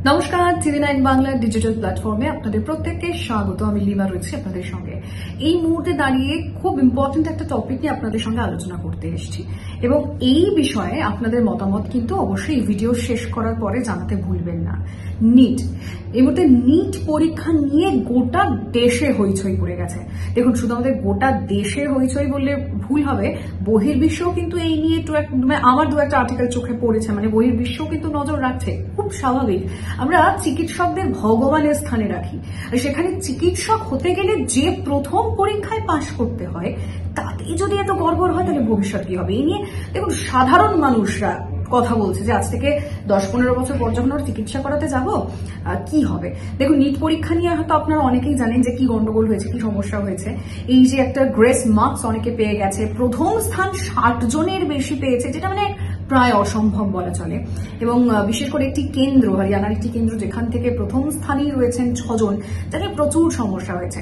নমস্কার, TV9 Bangla digital প্ল্যাটফর্মে আপনাদের প্রত্যেককে স্বাগত। আমি লিমা রয়েছি আপনাদের সঙ্গে। এই মুহূর্তে দাঁড়িয়ে খুব ইম্পর্টেন্ট একটা টপিক নিয়ে আপনাদের সঙ্গে আলোচনা করতে এসেছি এবং এই বিষয়ে আপনাদের মতামত কিন্তু অবশ্যই ভিডিও শেষ করার পরে জানাতে ভুলবেন না। নিট, এই মুহূর্তে নিট পরীক্ষা নিয়ে গোটা দেশে হইচই পড়ে গেছে। দেখুন, শুধু আমাদের গোটা দেশে হইচই বললে ভুল হবে, বহির্বিশ্বেও কিন্তু এই নিয়ে আমার দু একটা আর্টিকেল চোখে পড়েছে, মানে বহির্বিশ্বেও কিন্তু নজর রাখছে। খুব স্বাভাবিক, আমরা চিকিৎসকদের ভগবানের স্থানে রাখি, আর সেখানে চিকিৎসক হতে গেলে যে প্রথম পরীক্ষায় পাশ করতে হয় তাতেই যদি এত গড়বড় হয় তাহলে ভবিষ্যৎ কি হবে? এই নিয়ে দেখুন, সাধারণ মানুষরা কথা বলছে যে আজ থেকে 10-15 বছর পর যখন ওরা চিকিৎসা করাতে যাব কি হবে। দেখুন, নিট পরীক্ষা নিয়ে হয়তো আপনারা অনেকেই জানেন যে কি গন্ডগোল হয়েছে, কি সমস্যা হয়েছে। এই যে একটা গ্রেস মার্কস অনেকে পেয়ে গেছে, প্রথম স্থান 60 জনের বেশি পেয়েছে, যেটা মানে প্রায় অসম্ভব বলা চলে। এবং বিশেষ করে একটি কেন্দ্র, হরিয়ানার একটি কেন্দ্র, যেখান থেকে প্রথম স্থানেই রয়েছেন 6 জন, তাদের প্রচুর সমস্যা হয়েছে।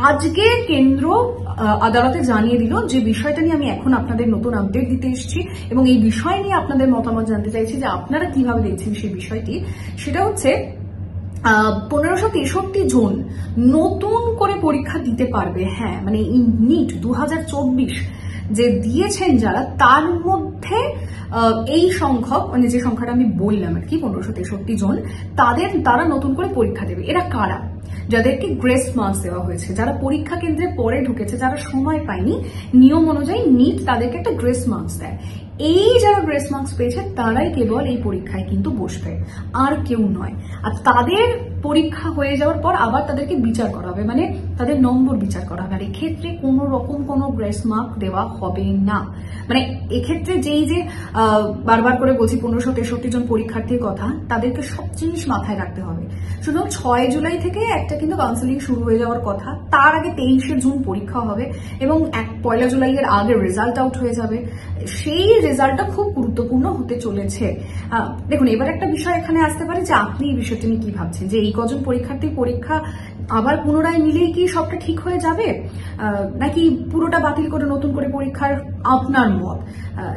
আজকে কেন্দ্র আদালতে জানিয়ে দিল যে বিষয়টা নিয়ে আমি এখন আপনাদের নতুন আপডেট দিতে এসেছি এবং এই বিষয় নিয়ে আপনাদের মতামত জানতে চাইছি যে আপনারা কিভাবে দেখছেন সেই বিষয়টি। সেটা হচ্ছে 1563 জন নতুন করে পরীক্ষা দিতে পারবে। হ্যাঁ, মানে নিট 2024 যে দিয়েছেন যারা, তার মধ্যে এই সংখ্যক, মানে যে সংখ্যাটা আমি বললাম আর কি, 1563 জন, তারা নতুন করে পরীক্ষা দেবে। এরা কারা? যাদেরকে গ্রেস মার্কস দেওয়া হয়েছে, যারা পরীক্ষা কেন্দ্রে পরে ঢুকেছে, যারা সময় পায়নি, নিয়ম অনুযায়ী নিট তাদেরকে একটা গ্রেস মার্কস দেয়। এই যারা গ্রেস মার্কস পেয়েছে তারাই কেবল এই পরীক্ষায় কিন্তু বসবে, আর কেউ নয়। আর তাদের পরীক্ষা হয়ে যাওয়ার পর আবার তাদেরকে বিচার করা হবে, মানে তাদের নম্বর বিচার করা হবে। আর এক্ষেত্রে কোনো রকম কোনো গ্রেস মার্ক দেওয়া হবে না। মানে এক্ষেত্রে যেই যে বারবার করে বলছি 1563 জন পরীক্ষার্থীর কথা, তাদেরকে সব জিনিস মাথায় রাখতে হবে। শুধু 6 জুলাই থেকে একটা কিন্তু কাউন্সেলিং শুরু হয়ে যাওয়ার কথা, তার আগে 23শে জুন পরীক্ষা হবে এবং 1 জুলাইয়ের আগে রেজাল্ট আউট হয়ে যাবে। সেই রেজাল্টটা খুব গুরুত্বপূর্ণ হতে চলেছে। দেখুন, এবার একটা বিষয় এখানে আসতে পারে যে আপনি এই বিষয়টি নিয়ে কি ভাবছেন, যে এই কজন পরীক্ষার্থীর পরীক্ষা আবার পুনরায় নিলেই কি সবটা ঠিক হয়ে যাবে, নাকি পুরোটা বাতিল করে নতুন করে পরীক্ষার আপনার মত?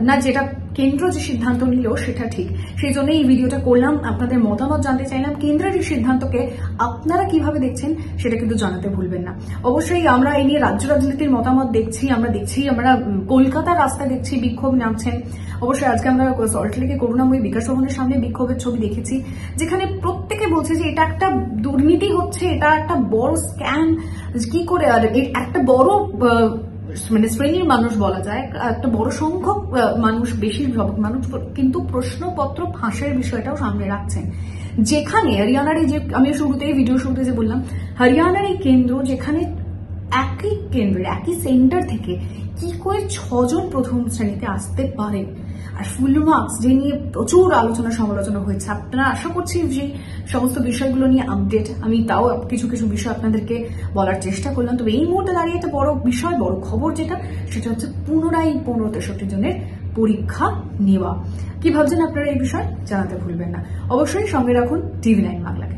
না, যেটা কেন্দ্র যে সিদ্ধান্ত নিল সেটা ঠিক, সেই জন্য এই ভিডিওটা করলাম। আপনাদের মতামত জানতে চাইলাম, কেন্দ্রের এই সিদ্ধান্তকে আপনারা কিভাবে দেখছেন সেটা কিন্তু জানাতে ভুলবেন না। অবশ্যই আমরা এই নিয়ে রাজ্য রাজনীতির মতামত দেখছি, আমরা কলকাতার রাস্তায় দেখছি বিক্ষোভ নামছেন। অবশ্যই আজকে আমরা সল্টলেকে করুণাময়ী বিকাশ ভবনের সামনে বিক্ষোভের ছবি দেখেছি, যেখানে প্রত্যেকে বলছে যে এটা একটা দুর্নীতি হচ্ছে, এটা একটা বড় স্ক্যাম। কি করে আর একটা বড় মানে শ্রেণীর মানুষ বলা যায়, একটা বড় সংখ্যক মানুষ, বেশিরভাগ মানুষ কিন্তু প্রশ্নপত্র ফাঁসের বিষয়টাও সামনে রাখছেন। যেখানে হরিয়ানার এই যে আমি ভিডিও শুরুতে যে বললাম, হরিয়ানার এই কেন্দ্র, যেখানে একই কেন্দ্রের একই সেন্টার থেকে কি করে 6 জন প্রথম শ্রেণীতে আসতে পারে, আর ফুল মার্কস, যে নিয়ে প্রচুর আলোচনা সমালোচনা হয়েছে। আপনারা আশা করছি যে সমস্ত বিষয়গুলো নিয়ে আপডেট, আমি তাও কিছু কিছু বিষয় আপনাদেরকে বলার চেষ্টা করলাম। তবে এই মুহূর্তে দাঁড়িয়ে একটা বড় বিষয়, বড় খবর সেটা হচ্ছে পুনরায় 1563 জনের পরীক্ষা নেওয়া। কি ভাবছেন আপনারা এই বিষয়ে জানাতে ভুলবেন না। অবশ্যই সঙ্গে রাখুন TV9 বাংলাকে।